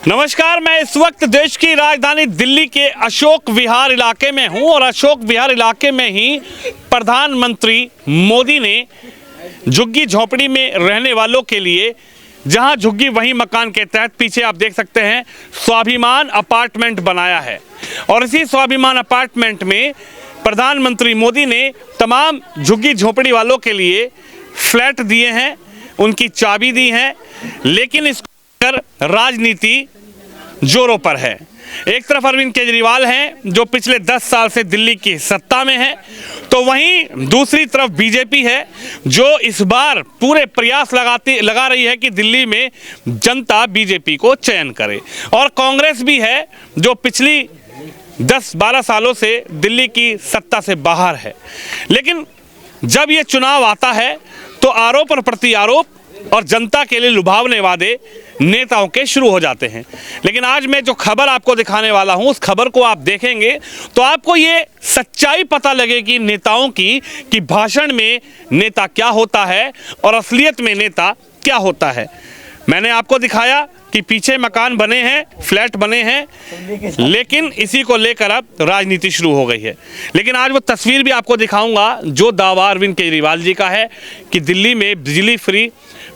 नमस्कार, मैं इस वक्त देश की राजधानी दिल्ली के अशोक विहार इलाके में हूं और अशोक विहार इलाके में ही प्रधानमंत्री मोदी ने झुग्गी झोपड़ी में रहने वालों के लिए, जहां झुग्गी वहीं मकान के तहत पीछे आप देख सकते हैं स्वाभिमान अपार्टमेंट बनाया है। और इसी स्वाभिमान अपार्टमेंट में प्रधानमंत्री मोदी ने तमाम झुग्गी झोपड़ी वालों के लिए फ्लैट दिए हैं, उनकी चाबी दी है। लेकिन इसको राजनीति जोरों पर है। एक तरफ अरविंद केजरीवाल हैं जो पिछले 10 साल से दिल्ली की सत्ता में है, तो वहीं दूसरी तरफ बीजेपी है जो इस बार पूरे प्रयास लगा रही है कि दिल्ली में जनता बीजेपी को चयन करे। और कांग्रेस भी है जो पिछली 10-12 सालों से दिल्ली की सत्ता से बाहर है। लेकिन जब ये चुनाव आता है तो आरोप और प्रति आरोप और जनता के लिए लुभावने वादे नेताओं के शुरू हो जाते हैं। लेकिन आज मैं जो खबर आपको दिखाने वाला हूं, उस खबर को आप देखेंगे तो आपको ये सच्चाई पता लगेगी नेताओं की, कि भाषण में नेता क्या होता है और असलियत में नेता क्या होता है। मैंने आपको दिखाया कि पीछे मकान बने हैं, फ्लैट बने हैं, लेकिन इसी को लेकर अब राजनीति शुरू हो गई है। लेकिन आज वो तस्वीर भी आपको दिखाऊंगा जो दावा अरविंद केजरीवाल जी का है कि दिल्ली में बिजली फ्री,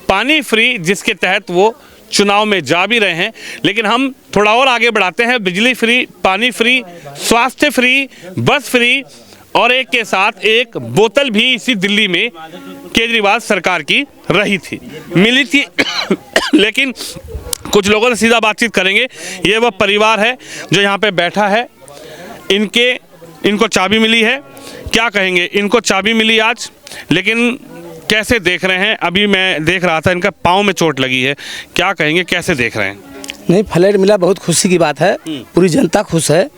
पानी फ्री, जिसके तहत वो चुनाव में जा भी रहे हैं। लेकिन हम थोड़ा और आगे बढ़ाते हैं। बिजली फ्री, पानी फ्री, स्वास्थ्य फ्री, बस फ्री और एक के साथ एक बोतल भी इसी दिल्ली में केजरीवाल सरकार की रही थी, मिली थी। लेकिन कुछ लोगों से सीधा बातचीत करेंगे। ये वह परिवार है जो यहाँ पे बैठा है, इनको चाबी मिली है। क्या कहेंगे, इनको चाबी मिली आज, लेकिन कैसे देख रहे हैं? अभी मैं देख रहा था इनका पाँव में चोट लगी है, क्या कहेंगे, कैसे देख रहे हैं? नहीं, फ्लैट मिला, बहुत खुशी की बात है, पूरी जनता खुश है।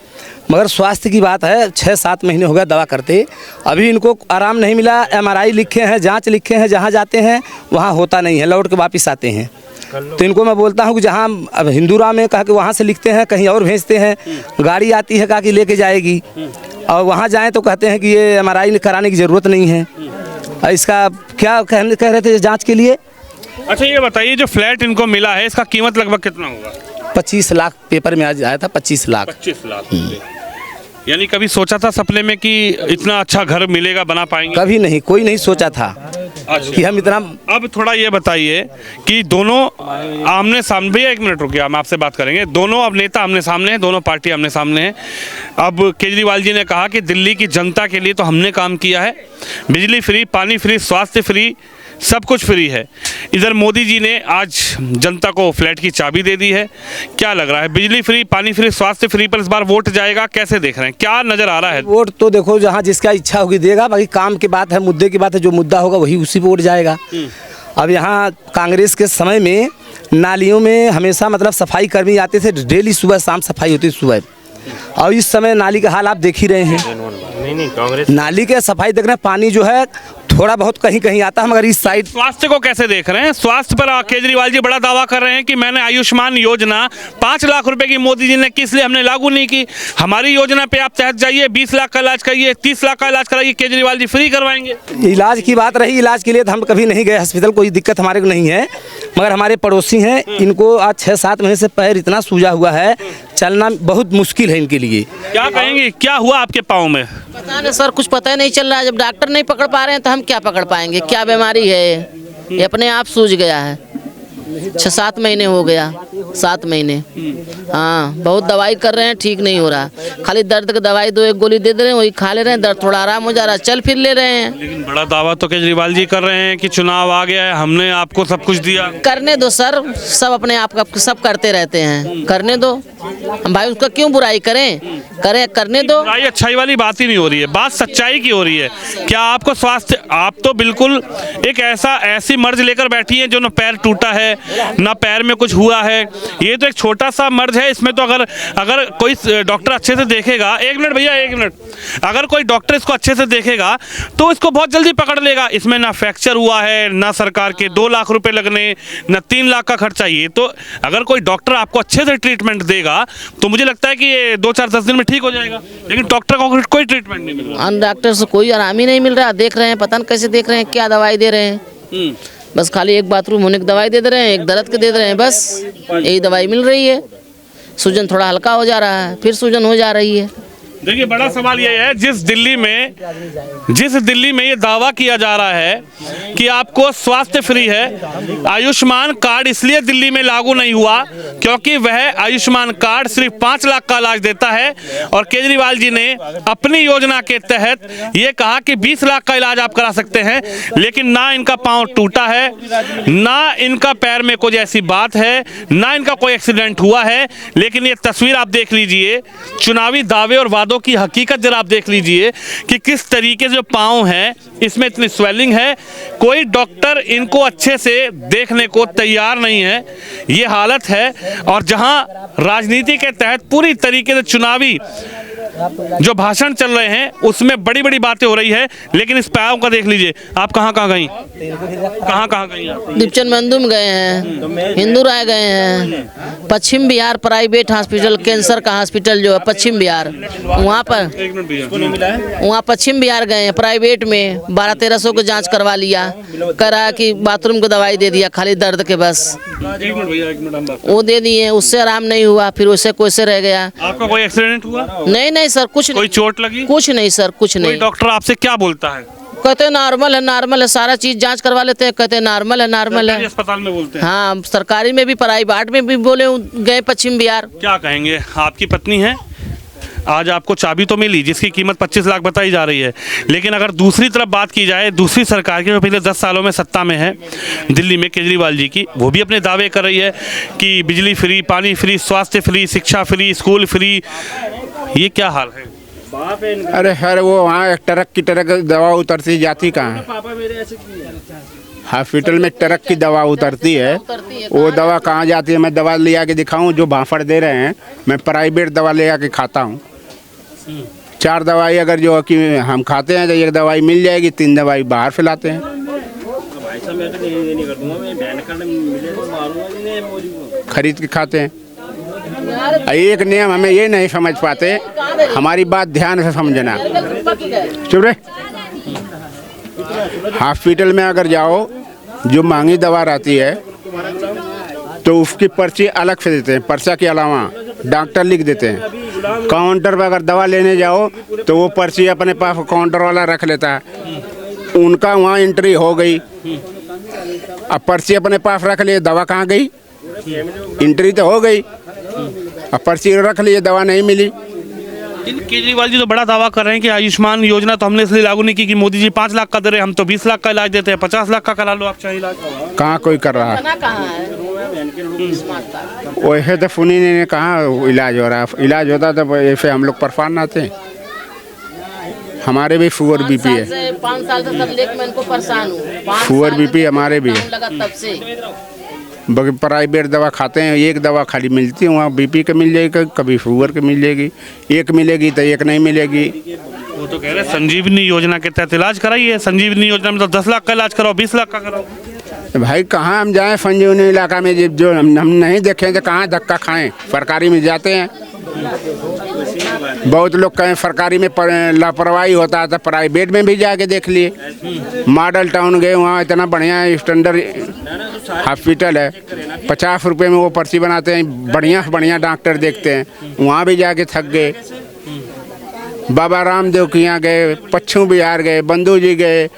मगर स्वास्थ्य की बात है, 6-7 महीने हो गया दवा करते, अभी इनको आराम नहीं मिला। MRI लिखे हैं, जांच लिखे हैं, जहां जाते हैं वहां होता नहीं है, लौट के वापस आते हैं। तो इनको मैं बोलता हूं कि जहां अब हिंदूरा में कहा कि वहां से लिखते हैं, कहीं और भेजते हैं, गाड़ी आती है कहा कि लेके जाएगी, और वहाँ जाएँ तो कहते हैं कि ये MRI कराने की ज़रूरत नहीं है। इसका क्या कह रहे थे जाँच के लिए? अच्छा, ये बताइए, जो फ्लैट इनको मिला है इसका कीमत लगभग कितना होगा? 25 लाख पेपर में आज आया था, 25 लाख। 25 लाख। यानी कभी सोचा था सपने में कि इतना अच्छा घर मिलेगा, बना पाएंगे? कभी नहीं, कोई नहीं सोचा था कि हम इतना। अब थोड़ा ये बताइए कि दोनों आमने सामने, भैया 1 मिनट रुकिए, हम आपसे बात करेंगे। दोनों अब नेता आमने सामने हैं, दोनों पार्टी आमने सामने हैं। अब केजरीवाल जी ने कहा कि दिल्ली की जनता के लिए तो हमने काम किया है, बिजली फ्री, पानी फ्री, स्वास्थ्य फ्री, सब कुछ फ्री है। इधर मोदी जी ने आज जनता को फ्लैट की चाबी दे दी है। क्या लग रहा है, बिजली फ्री, पानी फ्री, स्वास्थ्य फ्री पर इस बार वोट जाएगा? कैसे देख रहे हैं, क्या नजर आ रहा है? वोट तो देखो जहाँ जिसका इच्छा होगी देगा, बाकी काम की बात है, मुद्दे की बात है, जो मुद्दा होगा वही उसी पर वोट जाएगा। अब यहाँ कांग्रेस के समय में नालियों में हमेशा मतलब सफाई कर्मी आते थे, डेली सुबह शाम सफाई होती सुबह। और इस समय नाली का हाल आप देख ही रहे हैं। नहीं, कांग्रेस नाली के सफाई देख रहे हैं, पानी जो है थोड़ा बहुत कहीं कहीं आता है, मगर इस साइड। स्वास्थ्य को कैसे देख रहे हैं? स्वास्थ्य पर केजरीवाल जी बड़ा दावा कर रहे हैं कि मैंने आयुष्मान योजना 5 लाख रुपए की मोदी जी ने की, इसलिए हमने लागू नहीं की। हमारी योजना पे आप तहत जाइए, 20 लाख का इलाज कराइए, 30 लाख का इलाज कराइए, केजरीवाल जी फ्री करवाएंगे। इलाज की बात रही, इलाज के लिए तो हम कभी नहीं गए हॉस्पिटल, कोई दिक्कत हमारे को नहीं है। मगर हमारे पड़ोसी हैं, इनको आज 6-7 महीने से पैर इतना सूजा हुआ है, चलना बहुत मुश्किल है इनके लिए। क्या कहेंगे, क्या हुआ आपके पाँव में? पता नहीं सर, कुछ पता ही नहीं चल रहा है। जब डॉक्टर नहीं पकड़ पा रहे हैं तो हम क्या पकड़ पाएंगे? क्या बीमारी है ये अपने आप सूझ गया है। 6-7 महीने हो गया, 7 महीने। हाँ, बहुत दवाई कर रहे हैं, ठीक नहीं हो रहा। खाली दर्द की दवाई 2-1 गोली दे दे रहे हैं, वही खा ले रहे हैं, दर्द थोड़ा आराम हो जा रहा है, चल फिर ले रहे हैं। लेकिन बड़ा दावा तो केजरीवाल जी कर रहे हैं कि चुनाव आ गया है, हमने आपको सब कुछ दिया। करने दो सर, सब अपने आप का सब करते रहते हैं, करने दो। हम भाई उसका क्यों बुराई करें, करने दो। बुराई अच्छाई वाली बात ही नहीं हो रही है, बात सच्चाई की हो रही है। क्या आपको स्वास्थ्य, आप तो बिल्कुल एक ऐसी मर्ज लेकर बैठी है जो न पैर टूटा है, ना पैर में कुछ हुआ है। ये तो एक छोटा सा मर्ज है, इसमें तो अगर कोई डॉक्टर अच्छे से देखेगा, 1 मिनट भैया 1 मिनट, अगर कोई डॉक्टर इसको अच्छे से देखेगा तो इसको बहुत जल्दी पकड़ लेगा। इसमें ना फ्रैक्चर हुआ है, ना सरकार के 2 लाख रुपए लगने, ना 3 लाख का खर्चा। ये तो अगर कोई डॉक्टर आपको अच्छे से ट्रीटमेंट देगा तो मुझे लगता है कि ये 2-4-10 दिन में ठीक हो जाएगा। लेकिन डॉक्टर को कोई ट्रीटमेंट नहीं मिल रहा, डॉक्टर से कोई आराम ही नहीं मिल रहा। देख रहे हैं, पता नहीं कैसे देख रहे हैं, क्या दवाई दे रहे हैं। बस खाली एक बाथरूम होने की दवाई दे रहे हैं, एक दर्द के दे रहे हैं, बस यही दवाई मिल रही है। सूजन थोड़ा हल्का हो जा रहा है, फिर सूजन हो जा रही है। देखिए, बड़ा सवाल ये है, जिस दिल्ली में ये दावा किया जा रहा है कि आपको स्वास्थ्य फ्री है, आयुष्मान कार्ड इसलिए दिल्ली में लागू नहीं हुआ क्योंकि वह आयुष्मान कार्ड सिर्फ 5 लाख का इलाज देता है, और केजरीवाल जी ने अपनी योजना के तहत ये कहा कि 20 लाख का इलाज आप करा सकते हैं, लेकिन ना इनका पांव टूटा है, ना इनका पैर में कोई ऐसी बात है, ना इनका कोई एक्सीडेंट हुआ है। लेकिन ये तस्वीर आप देख लीजिए, चुनावी दावे और वादों की हकीकत जरा आप देख लीजिए कि किस तरीके से जो पांव हैं इसमें इतनी स्वेलिंग है, कोई डॉक्टर इनको अच्छे से देखने को तैयार नहीं है, ये हालत है। और जहां राजनीति के तहत पूरी तरीके से चुनावी जो भाषण चल रहे हैं उसमें बड़ी बड़ी बातें हो रही है, लेकिन इस पांव का देख लीजिए। आप कहां गई, कहां गई आप? दीपचंद मंदुम गए हैं, हिंदू राय गए हैं, पश्चिम बिहार प्राइवेट हॉस्पिटल, कैंसर का हॉस्पिटल जो है पश्चिम बिहार, वहाँ पर वहाँ पश्चिम बिहार गए हैं, प्राइवेट में 1200-1300 को जांच करवा लिया, कह रहा कि बाथरूम को दवाई दे दिया खाली दर्द के, बस वो दे दिए, उससे आराम नहीं हुआ, फिर वैसे कैसे रह गया। आपका कोई एक्सीडेंट हुआ? नहीं सर, कुछ नहीं। कोई चोट लगी? कुछ नहीं सर, कुछ नहीं। डॉक्टर आपसे क्या बोलता है? कहते हैं नॉर्मल है, सारा चीज जांच करवा लेते हैं, कहते हैं नॉर्मल है। अस्पताल में बोलते हैं? हाँ, सरकारी में भी प्राइवेट में भी बोले गए पश्चिम बिहार। क्या कहेंगे, आपकी पत्नी है, आज आपको चाबी तो मिली जिसकी कीमत 25 लाख बताई जा रही है, लेकिन अगर दूसरी तरफ बात की जाए दूसरी सरकार की जो पिछले 10 सालों में सत्ता में है दिल्ली में केजरीवाल जी की, वो भी अपने दावे कर रही है कि बिजली फ्री, पानी फ्री, स्वास्थ्य फ्री, शिक्षा फ्री, स्कूल फ्री। ये क्या हाल है? अरे हर वो वहाँ ट्रक की तरह दवा उतरती जाती कहाँ है? हॉस्पिटल में ट्रक की दवा उतरती है, वो दवा कहाँ जाती है? मैं दवा ले आके दिखाऊं? जो भाफड़ दे रहे हैं, मैं प्राइवेट दवा ले आके खाता हूँ। 4 दवाई अगर जो कि हम खाते हैं तो 1 दवाई मिल जाएगी, 3 दवाई बाहर फैलाते हैं। खरीद के खाते हैं। एक नियम हमें ये नहीं समझ पाते, हमारी बात ध्यान से समझना। चुप रहे। हॉस्पिटल में अगर जाओ, जो महंगी दवा रहती है तो उसकी पर्ची अलग से देते हैं, पर्चा के अलावा डॉक्टर लिख देते हैं। काउंटर पर अगर दवा लेने जाओ तो वो पर्ची अपने पास काउंटर वाला रख लेता है, उनका वहाँ एंट्री हो गई, अब पर्ची अपने पास रख लिए, दवा कहाँ गई? एंट्री तो हो गई, अब पर्ची रख लिए, दवा नहीं मिली। केजरीवाल जी तो बड़ा दावा कर रहे हैं कि आयुष्मान योजना तो हमने इसलिए लागू नहीं की कि मोदी जी 5 लाख का दे रहे हैं, हम तो 20 लाख का इलाज देते हैं, 50 लाख का करा लो आप चाहे इलाज। कहाँ कोई कर रहा है? वैसे तो फुनी ने कहा इलाज हो रहा है, इलाज होता तो ऐसे हम लोग परेशान ना थे। हमारे भी शुगर बीपी है, 5 साल से सर लेके मैं इनको परेशान हूँ। शुगर बीपी हमारे भी है। लगा तब से बाकी प्राइवेट दवा खाते हैं, 1 दवा खाली मिलती है, वहाँ बीपी का मिल जाएगी, कभी शुगर की मिल जाएगी, 1 मिलेगी तो 1 नहीं मिलेगी। वो तो कह रहे हैं संजीवनी योजना के तहत इलाज कराइए, संजीवनी योजना में तो 10 लाख का इलाज कराओ, 20 लाख का कराओ। भाई कहाँ हम जाएं संजीवनी इलाका में, जो हम नहीं देखें तो कहाँ धक्का खाएं? सरकारी में जाते हैं। बहुत लोग कहें सरकारी में लापरवाही होता है तो प्राइवेट में भी जाके देख लिए। मॉडल टाउन गए, वहाँ इतना बढ़िया स्टैंडर्ड हॉस्पिटल है, 50 रुपये में वो पर्ची बनाते हैं, बढ़िया डॉक्टर देखते हैं, वहाँ भी जाके थक गए। बाबा रामदेव के यहाँ गए, पश्चिम बिहार गए, बंधु जी गए,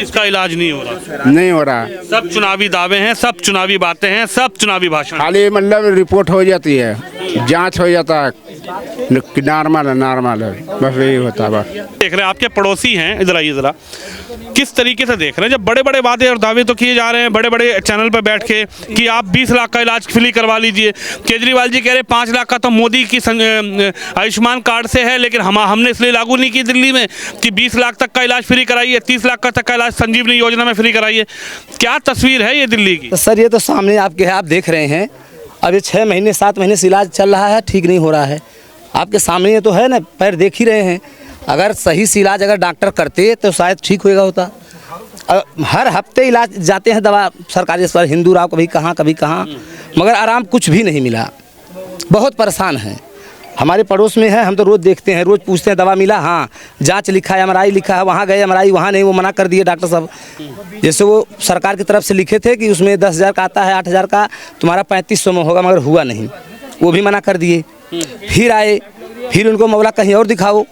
इसका इलाज नहीं हो रहा। सब चुनावी दावे हैं, सब चुनावी बातें हैं, सब चुनावी भाषण, खाली मतलब रिपोर्ट हो जाती है, जांच हो जाता है, नॉर्मल है, बस यही होता है। बस देख रहे हैं आपके पड़ोसी हैं, इधर आइए ज़रा, किस तरीके से देख रहे हैं जब बड़े बड़े वादे और दावे तो किए जा रहे हैं बड़े बड़े चैनल पर बैठ के कि आप 20 लाख का इलाज फ्री करवा लीजिए। केजरीवाल जी कह रहे 5 लाख का तो मोदी की आयुष्मान कार्ड से है, लेकिन हमने इसलिए लागू नहीं की दिल्ली में कि 20 लाख तक का इलाज फ्री कराइए, 30 लाख का तक का इलाज संजीवनी योजना में फ्री कराइए। क्या तस्वीर है ये दिल्ली की? तो सर ये तो सामने आपके है, आप देख रहे हैं, अभी 6 महीने 7 महीने से इलाज चल रहा है, ठीक नहीं हो रहा है। आपके सामने ये तो है ना, पैर देख ही रहे हैं। अगर सही से इलाज अगर डॉक्टर करते तो शायद ठीक होएगा होता। हर हफ्ते इलाज जाते हैं दवा सरकारी अस्पताल, हिंदू राव कभी कहाँ, मगर आराम कुछ भी नहीं मिला। बहुत परेशान है। हमारे पड़ोस में है, हम तो रोज़ देखते हैं, रोज़ पूछते हैं दवा मिला, हाँ जांच लिखा है, MRI लिखा है, वहाँ गए MRI वहाँ नहीं, वो मना कर दिए डॉक्टर साहब। जैसे वो सरकार की तरफ से लिखे थे कि उसमें 10,000 का आता है, 8,000 का तुम्हारा 3500 में होगा, मगर हुआ नहीं। वो भी मना कर दिए। फिर आए, फिर उनको मौला कहीं और दिखाओ।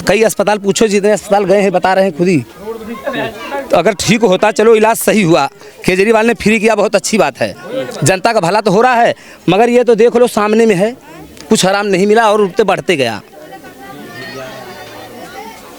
कई अस्पताल पूछो, जितने अस्पताल गए हैं बता रहे हैं खुद ही। तो अगर ठीक होता, चलो इलाज सही हुआ, केजरीवाल ने फ्री किया, बहुत अच्छी बात है, जनता का भला तो हो रहा है। मगर ये तो देख लो सामने में है, कुछ आराम नहीं मिला और उठते बढ़ते गया।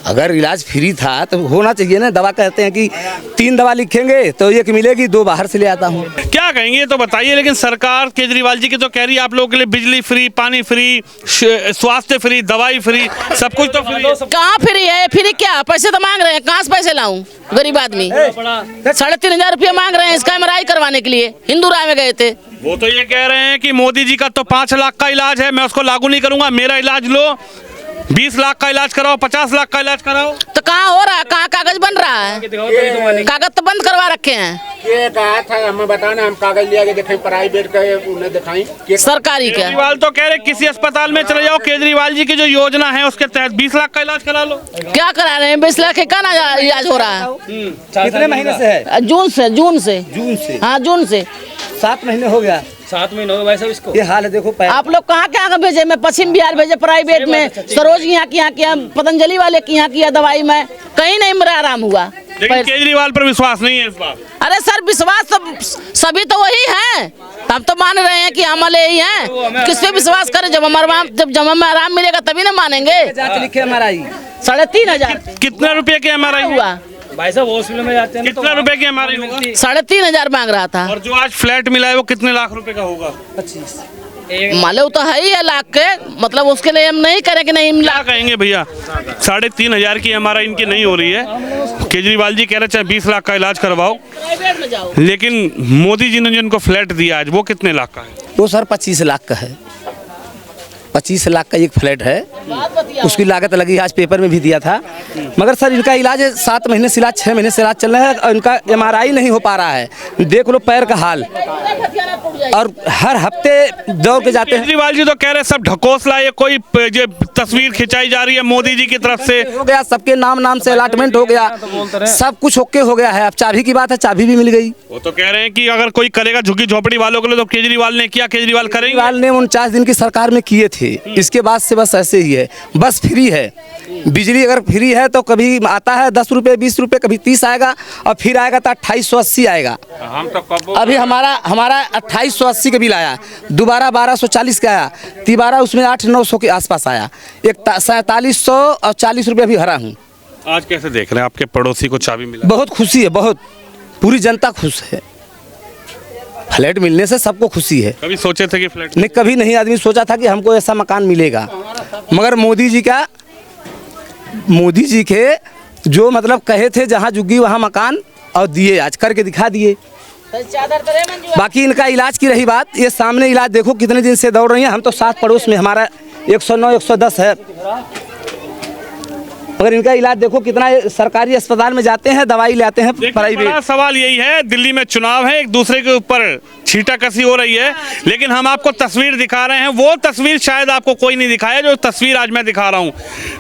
अगर इलाज फ्री था तो होना चाहिए ना। दवा कहते हैं कि 3 दवा लिखेंगे तो 1 मिलेगी, 2 बाहर से ले आता हूँ। क्या कहेंगे तो बताइए। लेकिन सरकार केजरीवाल जी की तो कह रही है आप लोगों के लिए बिजली फ्री, पानी फ्री, स्वास्थ्य फ्री, दवाई फ्री, सब कुछ तो फ्री है। कहाँ फ्री है? फ्री क्या? पैसे तो मांग रहे हैं, कहाँ से पैसे लाऊं? गरीब आदमी 3,500 रुपया मांग रहे हैं इसका MRI करवाने के लिए। हिंदू राय में गए थे, वो तो ये कह रहे हैं कि मोदी जी का तो 5 लाख का इलाज है, मैं उसको लागू नहीं करूंगा, मेरा इलाज लो, 20 लाख का इलाज कराओ, 50 लाख का इलाज कराओ। तो कहाँ हो रहा है? कहाँ कागज बन रहा है? कागज तो बंद करवा रखे हैं। ये कहा था हमें बताना, हम कागज लिया के देखें, प्राइवेट का उन्हें दिखाई सरकारी क्या? केजरीवाल तो कह रहे किसी अस्पताल में चले जाओ, केजरीवाल जी की जो योजना है उसके तहत 20 लाख का इलाज करा लो। क्या करा रहे हैं? 20 लाख का ना इलाज हो रहा है। कितने महीने से है? जून से। जून से हाँ, जून से 7 महीने हो गया। 7 महीने हो गए भाई साहब इसको। ये हाल है, देखो आप लोग कहाँ कहाँ भेजे? मैं पश्चिम बिहार भेजे प्राइवेट में, सरोज यहाँ किया, पतंजलि वाले की यहाँ किया दवाई में, कहीं नहीं मेरा आराम हुआ। लेकिन केजरीवाल पर विश्वास नहीं है इस बार। अरे सर, विश्वास तो सभी तो वही हैं, हम तो मान रहे हैं कि हम वाले ही हैं। किस पे विश्वास करें? जब हमें आराम मिलेगा तभी ना मानेंगे। जांच लिखे MRI 3,500 कितने रुपए के MRI हुआ। भाई साहब हॉस्पिटल में जाते हैं ना, कितना रुपए की MRI होगा? 3,500 मांग रहा था। और जो आज फ्लैट मिला है वो कितने लाख रुपए का होगा? 25। मालूम तो है ही है लाख के, मतलब उसके लिए हम नहीं करें कि नहीं क्या कहेंगे भैया? 3,500 की MRI इनकी नहीं हो रही है। केजरीवाल जी कह रहे चाहे 20 लाख का इलाज करवाओ, प्राइवेट में जाओ। लेकिन मोदी जी ने जिनको फ्लैट दिया आज वो कितने लाख का है? वो सर 25 लाख का है। 25 लाख का एक फ्लैट है, उसकी लागत लगी, आज पेपर में भी दिया था। मगर सर इनका इलाज 7 महीने से इलाज, 6 महीने से इलाज चल रहा है और इनका MRI नहीं हो पा रहा है। देख लो पैर का हाल, और हर हफ्ते दौड़ के जाते हैं। केजरीवाल जी तो कह रहे सब ढकोसला, ये कोई जो तस्वीर खिंचाई जा रही है मोदी जी की तरफ से। हो गया, सबके नाम से अलॉटमेंट हो गया, सब कुछ ओके हो गया है। अब चाबी की बात है, चाबी भी मिल गई। वो तो कह रहे हैं कि अगर कोई करेगा झुग्गी झोपड़ी वालों के लिए तो केजरीवाल ने किया, केजरीवाल करेंगे। केजरीवाल ने 49 दिन की सरकार में किए थे, इसके बाद से बस ऐसे ही है। बस फ्री है, बिजली अगर फ्री है तो कभी आता है 10 रुपये 20 रुपये, कभी 30 आएगा, और फिर आएगा तो 2880 आएगा। हम तो कब अभी हमारा 2880 का बिल आया, दोबारा 1240 का आया, तिबारा उसमें 800-900 के आसपास आया, एक 4740 रुपये अभी भरा हूँ। आज कैसे देख रहे हैं आपके पड़ोसी को चाबी मिला? बहुत खुशी है, बहुत, पूरी जनता खुश है। फ्लैट मिलने से सबको खुशी है। कभी सोचे थे कि फ्लैट? नहीं, कभी नहीं आदमी सोचा था कि हमको ऐसा मकान मिलेगा। मगर मोदी जी के जो मतलब कहे थे जहाँ जुग्गी वहाँ मकान, और दिए, आज करके दिखा दिए। बाकी इनका इलाज की रही बात, ये सामने इलाज देखो कितने दिन से दौड़ रही हैं। हम तो 7 पड़ोस में हमारा 109 110 है, मगर इनका इलाज देखो कितना, सरकारी अस्पताल में जाते हैं, दवाई लाते हैं प्राइवेट। बड़ा सवाल यही है, दिल्ली में चुनाव है, एक दूसरे के ऊपर छींटाकसी हो रही है, लेकिन हम आपको तस्वीर दिखा रहे हैं। वो तस्वीर शायद आपको कोई नहीं दिखाया जो तस्वीर आज मैं दिखा रहा हूं।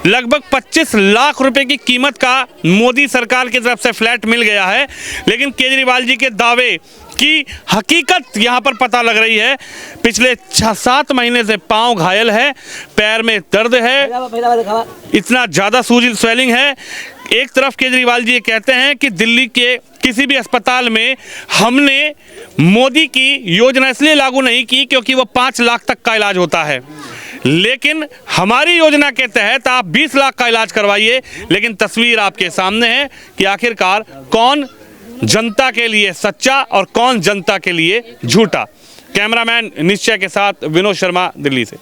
लगभग 25 लाख रुपए की कीमत का मोदी सरकार की तरफ से फ्लैट मिल गया है, लेकिन केजरीवाल जी के दावे की हकीकत यहाँ पर पता लग रही है। पिछले 6-7 महीने से पाँव घायल है, पैर में दर्द है, इतना ज़्यादा स्वेलिंग है। एक तरफ केजरीवाल जी ये कहते हैं कि दिल्ली के किसी भी अस्पताल में हमने मोदी की योजना इसलिए लागू नहीं की क्योंकि वो 5 लाख तक का इलाज होता है, लेकिन हमारी योजना के तहत आप 20 लाख का इलाज करवाइए। लेकिन तस्वीर आपके सामने है कि आखिरकार कौन जनता के लिए सच्चा और कौन जनता के लिए झूठा। कैमरामैन निश्चय के साथ विनोद शर्मा, दिल्ली से।